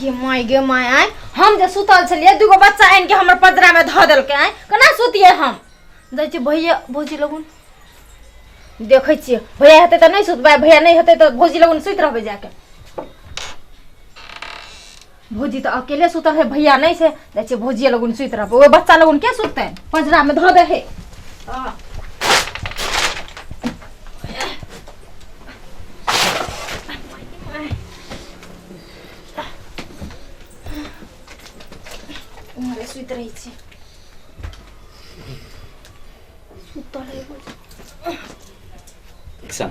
Gay my I हम जे सुतल छलिए दुगो बच्चा आइन के हमर पजरा में ध देल के आय केना सुतिए हम जाय छी भैया भौजी लगुन देखै छी भैया हेतै त नहीं सुतबै भैया नहीं हेतै त भौजी लगुन सुत रहबै जाके भौजी तो अकेले सुतल है भैया नहीं से जाय छी भौजी लगुन सुत रहबै ओ बच्चा लगुन के सुततै पजरा में ध दे है उमरे सुत रही छी सुतल है एक्शन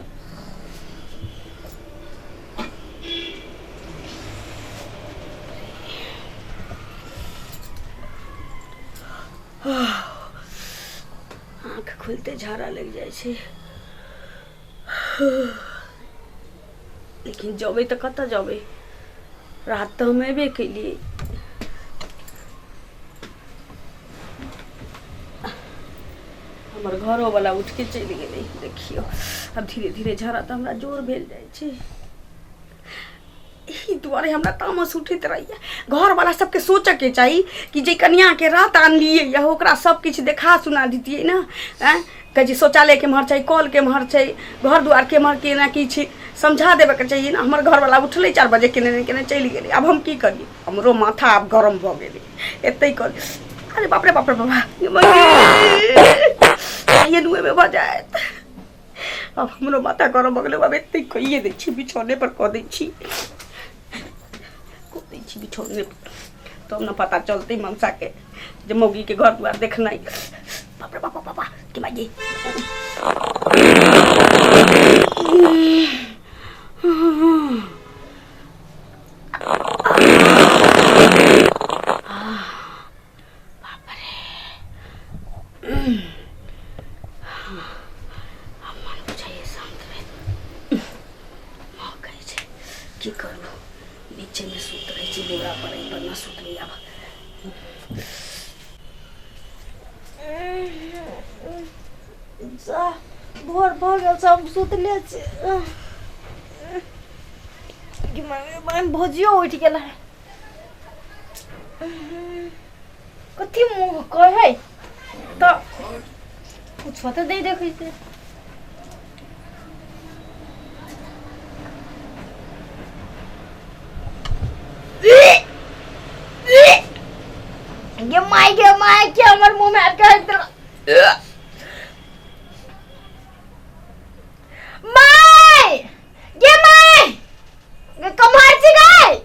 आँख खुलते झाड़ा लग जाए छे लेकिन जबे तो कत जबे रात तो हम एबे कैलिए हमर घरों वाला उठ के चल गए देखियो अब धीरे धीरे झड़ा तो हमरा जोर भेल जाए छे ई दुआरे हमरा तामस उठैत रहैया घर वाला सबके सोचे के चाहिए कि जे कन्या के रात आनलिए या ओकरा सब किछ देखा सुना दीतिए ना कहे शौचालय के महर चाहिए कल के महर चाहिए घर द्वार के महर के ना किछ समझा देवे के चाहिए ना हमर घर वाला उठले 4 बजे केने चल गेले अब हम की करिए हमरो माथा अब गरम भ गेले एते कर अरे बाप रे बाबा ये नुए में बजाए अब हमरो माथा गरम भ गेले अब एते कहिए दै छी बिछौने पर क दै छी बिछौने तो न पता चलते मनसा के जे मौगी के घर द्वार देखना बाप रे बाबा के माई की करू नीचे में सुत रही छी बोरा पर न सुतली अब भोर भ गेल सब सुतले छी कि मन भौजियो उठ गेल है कथी मुंह कहे त कुछ तो दे देखै छै गे माय क्या हमर मुंह में अटक माय गे माय कमार छी गई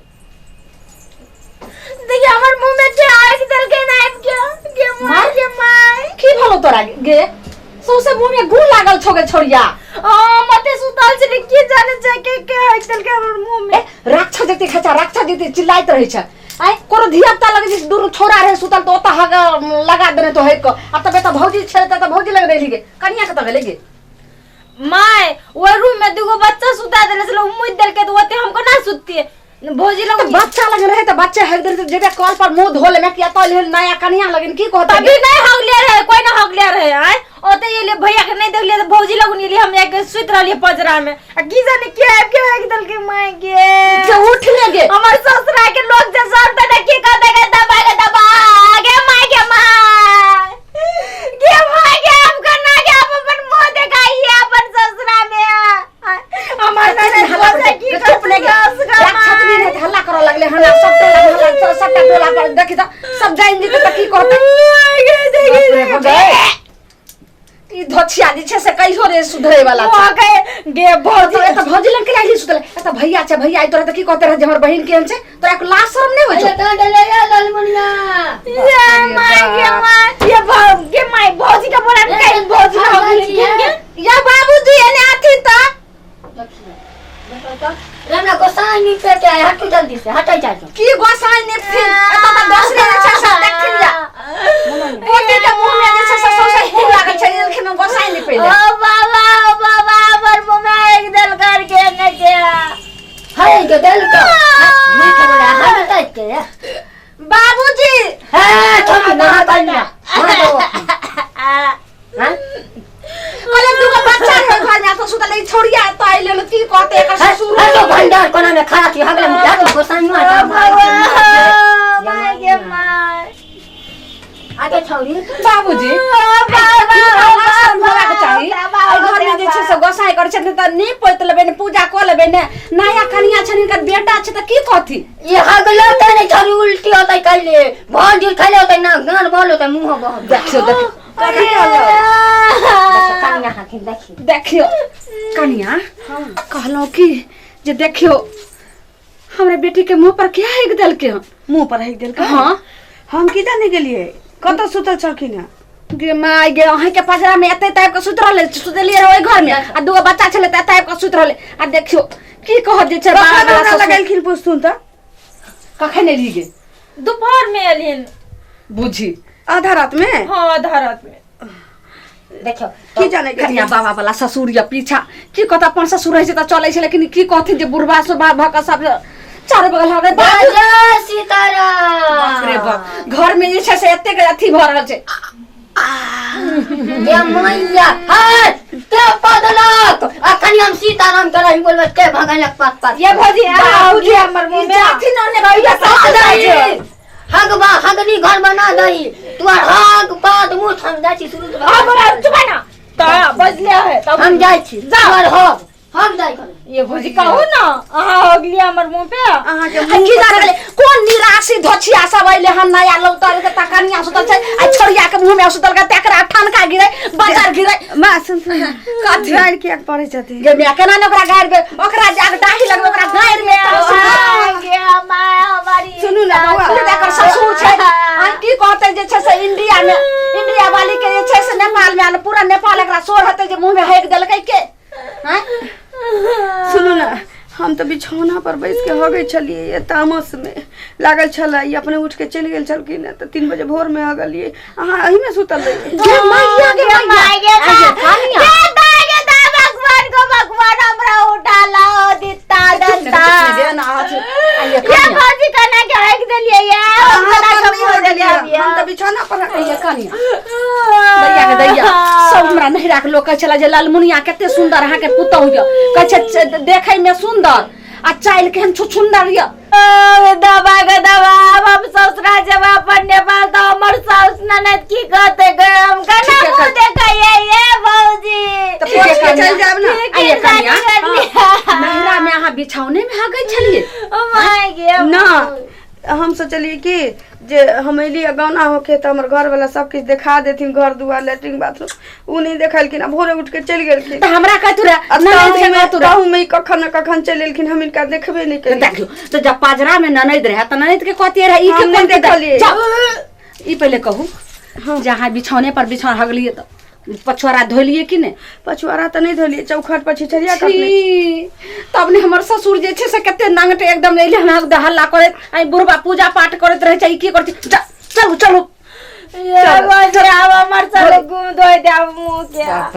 देखिए हमर मुंह में के आग दल के नाइब के माय की भलो तोरा गे सौसे मुंह में गू लागल छोगे छोड़िया मते सुतल छी की जाने छै के आग दल के हमर मुंह में राक्षा देते खचा राक्षा देते चिल्लाइत रहे छै आई कोनो धिया पुता लगे जे दूर छोरा रहे सुतल तो ओता हग लगा देने तो हेक अब तबे तो भौजी छेड़ते तो भौजी लग रही गे कनिया के तो गेले गे माय वो रूम में दुगो बच्चा सुता देले से उम्मीद देल के तो ओते हमको ना सुतती भौजी लोग बच्चा लगे रहे तो बच्चे हेक देते जेबे कॉल पर मुंह धोले में किया तो नया कनिया लगे की कहत अभी नहीं हगले रहे कोई ना हगले रहे आई ओते ये ले भैया के नहीं देखले तो भौजी लोग नी हम एक सुत रहलिए पजरा में की जाने के दल के माय के जे उठ ले गे हमर ससुरा के लोग जे सब त की कहते के दबा गे माय के हम करना के अपन मुंह दिखाइए अपन ससुरा में हमर ननद बोले की छतरी रे हल्ला करो लगले हना सब हल्ला सब टोला पर देखि त सब जाइन जी त की कहते ई धोछिया दी छे से कैसो रे सुधरे वाला छै गे भौजी तो भौजी लंग के लाइली सुतले त भैया छै भैया आई तोरा त की कहते रहे हमर बहिन केहन छै तोरा एक लाश शर्म नहीं होय छै त डले या लालमनिया ये माय भौजी का बोला कहीं भौजी या बाबूजी एने आथी त रामना गोसाई नी पे के हटू जल्दी से हटाई जा की गोसाई ने फिर एत त दूसरे छै सब देखिया ओते के मुंह में जे छै सौसे ही लागल छै लेकिन गोसाई ने पहिले ओ बाबा पर मुंह में एक दल करके न के हाय के दल का झूठ बोला हम तक के बाबूजी हां तुम ना हटाइया हां अरे दुगो बच्चा है घर में तो सुतले छोड़िया तो आइले की कहते एक ससुर भंडार कोना में खड़ा थी हगले में जात गोसाई में ने नया कनिया छन इनकर बेटा छ त की कहथी ये हगलो त नहीं छोरी उल्टी होता है कैले भौज जी खैले होता है ना गान बोल होता है मुंह बह देखियो कनिया हाथी देखी देखियो कनिया कहलो कि जे देखियो हमरा बेटी के मुंह पर क्या हेग देल के मुंह पर हेग देल के हां हम की जाने गेलिए कत सुतल छलखिन है गे माय गे अहे के पजरा में एते टाइप के सुतलिए रहे घर में आ दुगो बच्चा छले त टाइप के सुत रहले आ देखियो की कह जे छ बाबा लगलखिन पुस्तुन त कखे ने ली गे दोपहर में एलिन बुझी आधा रात में हाँ आधा रात में देखो की जाने कन्या बाबा वाला ससुर या पीछा की कहता अपन ससुर रहे त चलै छै लेकिन की कहथि जे बुढ़वा सुरबा भक सब चार बगल हो गए जय सीताराम बाप रे बाप घर में जे छै से एते के अथी भ रहल छै ये मैया हाय ते पदलक अखनी हम सीताराम करे हम बोलबे के भगलक पात ये भौजी आओगी हमर मुंह में जाथि न ने भैया साथ जाय छै हगबा हगनी घर बना दही तू हग पात मुंह थम जाची शुरू तो हमरा चुप ना ता बजले है तब हम जाय छी घर हग जाय कर ये भौजी कहू ना अहाँ अगली हमर मुंह पे अहाँ के की जा रहले कोन निराशी धोछिया सब आइले हन नया लौतर के तकनिया सुतल छै आ छोरिया के मुंह में सुतल के तेकरा ठनका गिरै बाजार गिरै मां सुन कथि गाड़ के पड़े छथि गे मैं केना ने ओकरा गाड़ के ओकरा जाग डाही लगबे ओकरा गाड़ में गे माय हमारी सुनू ना बउआ एकर ससुर छै आ की कहते जे छै से इंडिया वाली के जे छै से नेपाल में पूरा नेपाल एकरा सोर हते जे मुंह में हेक देलकै के हैं सुनू ना हम तो बिछौना पर बैठ के हगै छलिए ये तामस में लागल छला ई अपने उठ के चल गेल छलखिन त 3 बजे भोर में हगलिए अहाँ एही में सुतल रही गे मैया गे मैया भगवान हमरा उठा लाओ दिता दंता ये भौजी कना के रख देलिए ये हमरा के बोल देलिए हम तो बिछौना पर ये कनिया दैया के दैया सब हमरा नहिरा के लोग कह छला जे लालमुनिया कते सुंदर अहाँ के पुतौ हिय कह छै देखै में सुंदर आ चाइल केहन छुछुंदर हिय दबा हम ससुरा जब अपन नेपाल तो हमर सास ननद की कहते गए हम कना मुंह देखैए ये भौजी तो पोछ के चल जाब ना आइए कनिया नहिरा में अहाँ बिछौने में हगै छलिए ओ माय गे ना हम सोचलिए कि जे हम एलिए गौना होके तो हमर घर वाला सब कुछ दिखा देथिन घर दुआर लेटरिन बाथरूम उ नहीं देखलखिन भोरे उठ के चल गेलखिन त हमरा कहतु रे ननद के कहतु रे कहू में कखन न कखन चल एलखिन हम इनका देखबे नहीं करी देख लो तो जब पाजरा में ननद रहे त ननद के कहती रहे ई के हम नहीं कोन देखलिए। ई पहले कहू जहां बिछौने पर बिछौन हगलिए तो पछुआरा धोलिए कि ने पछुआरा तो नहीं धोलिए चौखट पर छिछरिया कटले तब ने हमर ससुर जे छै से कते नांगटे एकदम लेले हम हल्ला करे आई बुढ़बा पूजा पाठ करत रहे छै की करती चलो चलो ये भौजी अब हमर सब घूम धोइ दे मुंह के